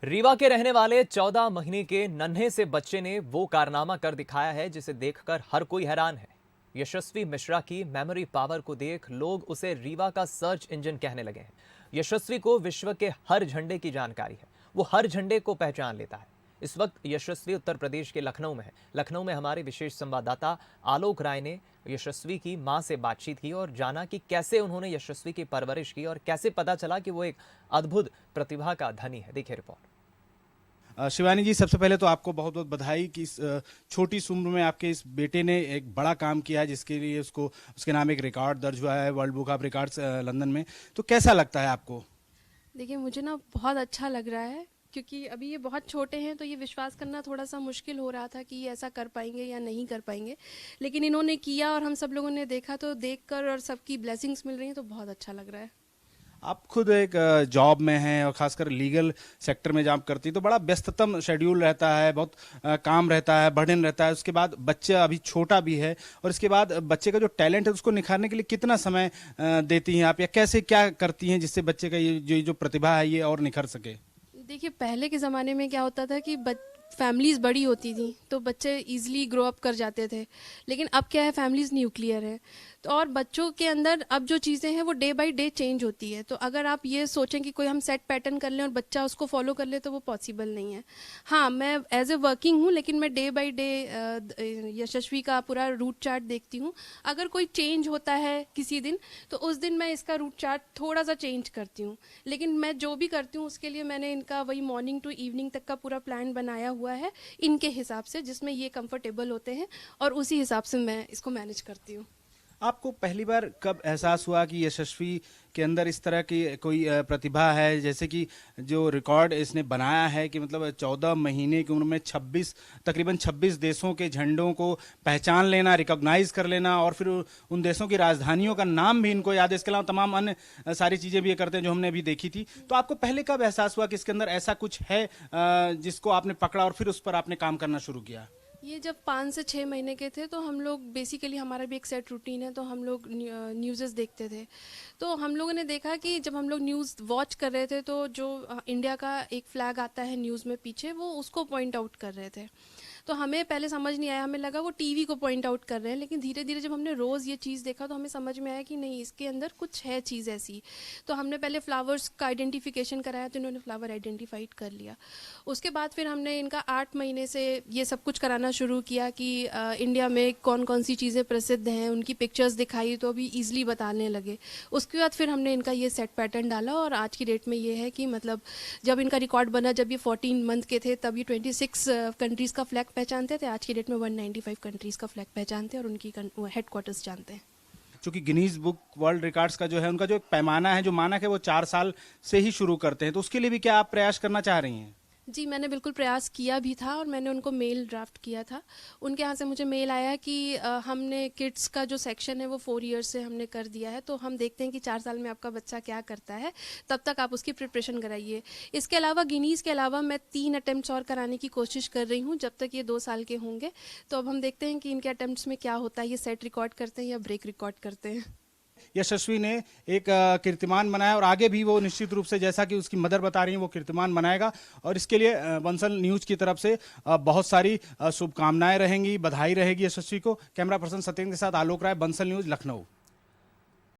रीवा के रहने वाले 14 महीने के नन्हे से बच्चे ने वो कारनामा कर दिखाया है जिसे देखकर हर कोई हैरान है। यशस्वी मिश्रा की मेमोरी पावर को देख लोग उसे रीवा का सर्च इंजन कहने लगे हैं। यशस्वी को विश्व के हर झंडे की जानकारी है, वो हर झंडे को पहचान लेता है। इस वक्त यशस्वी उत्तर प्रदेश के लखनऊ में है। लखनऊ में हमारे विशेष संवाददाता आलोक राय ने यशस्वी की मां से बातचीत की और जाना कि कैसे उन्होंने यशस्वी की परवरिश की और कैसे पता चला कि वो एक अद्भुत प्रतिभा का धनी है। देखिए रिपोर्ट। शिवानी जी, सबसे पहले तो आपको बहुत बहुत बधाई कि इस छोटी सी उम्र में आपके इस बेटे ने एक बड़ा काम किया है, जिसके लिए उसके नाम एक रिकॉर्ड दर्ज हुआ है world book of records London में। तो कैसा लगता है आपको? देखिए, मुझे ना बहुत अच्छा लग रहा है, क्योंकि अभी ये बहुत छोटे हैं तो ये विश्वास करना थोड़ा सा मुश्किल हो रहा था कि ये ऐसा कर पाएंगे या नहीं कर पाएंगे। लेकिन इन्होंने किया और हम सब लोगों ने देखा, तो देखकर और सबकी ब्लेसिंग्स मिल रही हैं तो बहुत अच्छा लग रहा है। आप खुद एक जॉब में हैं और खासकर लीगल सेक्टर में जॉब करती है, तो बड़ा व्यस्ततम शेड्यूल रहता है, बहुत काम रहता है, बर्डन रहता है। उसके बाद बच्चा अभी छोटा भी है और इसके बाद बच्चे का जो टैलेंट है उसको निखारने के लिए कितना समय देती हैं आप, या कैसे क्या करती हैं जिससे बच्चे का ये जो प्रतिभा है ये और निखर सके? देखिए, पहले के ज़माने में क्या होता था कि फैमिलीज़ बड़ी होती थी तो बच्चे इजीली ग्रो अप कर जाते थे। लेकिन अब क्या है, फैमिलीज़ न्यूक्लियर है, तो और बच्चों के अंदर अब जो चीज़ें हैं वो डे बाय डे चेंज होती है। तो अगर आप ये सोचें कि कोई हम सेट पैटर्न कर लें और बच्चा उसको फॉलो कर ले तो वो पॉसिबल नहीं है। हाँ, मैं एज ए वर्किंग हूँ, लेकिन मैं डे बाय डे यशस्वी का पूरा रूट चार्ट देखती हूँ। अगर कोई चेंज होता है किसी दिन तो उस दिन मैं इसका रूट चार्ट थोड़ा सा चेंज करती हूँ। लेकिन मैं जो भी करती हूँ उसके लिए मैंने इनका वही मॉर्निंग टू इवनिंग तक का पूरा प्लान बनाया हुआ है इनके हिसाब से, जिसमें ये कंफर्टेबल होते हैं और उसी हिसाब से मैं इसको मैनेज करती हूँ। आपको पहली बार कब एहसास हुआ कि यशस्वी के अंदर इस तरह की कोई प्रतिभा है, जैसे कि जो रिकॉर्ड इसने बनाया है कि मतलब 14 महीने की उम्र में तकरीबन 26 देशों के झंडों को पहचान लेना, रिकॉग्नाइज कर लेना, और फिर उन देशों की राजधानियों का नाम भी इनको याद है। इसके अलावा तमाम अन्य सारी चीज़ें भी ये करते हैं जो हमने अभी देखी थी। तो आपको पहले कब एहसास हुआ कि इसके अंदर ऐसा कुछ है जिसको आपने पकड़ा और फिर उस पर आपने काम करना शुरू किया? ये जब 5 से 6 महीने के थे तो हम लोग बेसिकली, हमारा भी एक सेट रूटीन है, तो हम लोग न्यूज़ देखते थे। तो हम लोगों ने देखा कि जब हम लोग न्यूज़ वॉच कर रहे थे तो जो इंडिया का एक फ्लैग आता है न्यूज़ में पीछे, वो उसको पॉइंट आउट कर रहे थे। तो हमें पहले समझ नहीं आया, हमें लगा वो टीवी को पॉइंट आउट कर रहे हैं। लेकिन धीरे धीरे जब हमने रोज़ ये चीज़ देखा तो हमें समझ में आया कि नहीं, इसके अंदर कुछ है चीज़ ऐसी। तो हमने पहले फ्लावर्स का आइडेंटिफिकेशन कराया, तो इन्होंने फ्लावर आइडेंटिफाइड कर लिया। उसके बाद फिर हमने इनका 8 महीने से ये सब कुछ कराना शुरू किया कि इंडिया में कौन कौन सी चीज़ें प्रसिद्ध हैं, उनकी पिक्चर्स दिखाई तो अभी ईजिली बताने लगे। उसके बाद फिर हमने इनका ये सेट पैटर्न डाला और आज की डेट में ये है कि मतलब जब इनका रिकॉर्ड बना, जब ये 14 मंथ के थे, तब ये 26 कंट्रीज़ का फ्लैग पहचानते थे। आज की डेट में 195 कंट्रीज़ का फ्लैग पहचानते हैं और उनकी हेडक्वार्टर्स जानते हैं। क्योंकि गिनीज बुक वर्ल्ड रिकॉर्ड्स का जो है उनका जो एक पैमाना है, जो मानक है, वो 4 साल से ही शुरू करते हैं। तो उसके लिए भी क्या आप प्रयास करना चाह रही हैं? जी, मैंने बिल्कुल प्रयास किया भी था और मैंने उनको मेल ड्राफ्ट किया था। उनके यहाँ से मुझे मेल आया कि हमने किड्स का जो सेक्शन है वो 4 ईयर्स से हमने कर दिया है, तो हम देखते हैं कि 4 साल में आपका बच्चा क्या करता है, तब तक आप उसकी प्रिपरेशन कराइए। इसके अलावा गिनीज़ के अलावा मैं 3 अटेम्प्ट्स और कराने की कोशिश कर रही हूँ जब तक ये 2 साल के होंगे। तो अब हम देखते हैं कि इनके अटेम्प्ट्स में क्या होता है, ये सेट रिकॉर्ड करते हैं या ब्रेक रिकॉर्ड करते हैं। यशस्वी ने एक कीर्तिमान बनाया और आगे भी वो निश्चित रूप से, जैसा कि उसकी मदर बता रही हैं, वो कीर्तिमान बनाएगा। और इसके लिए बंसल न्यूज की तरफ से बहुत सारी शुभकामनाएं रहेंगी, बधाई रहेगी यशस्वी को। कैमरा पर्सन सत्येंद्र के साथ आलोक राय, बंसल न्यूज, लखनऊ।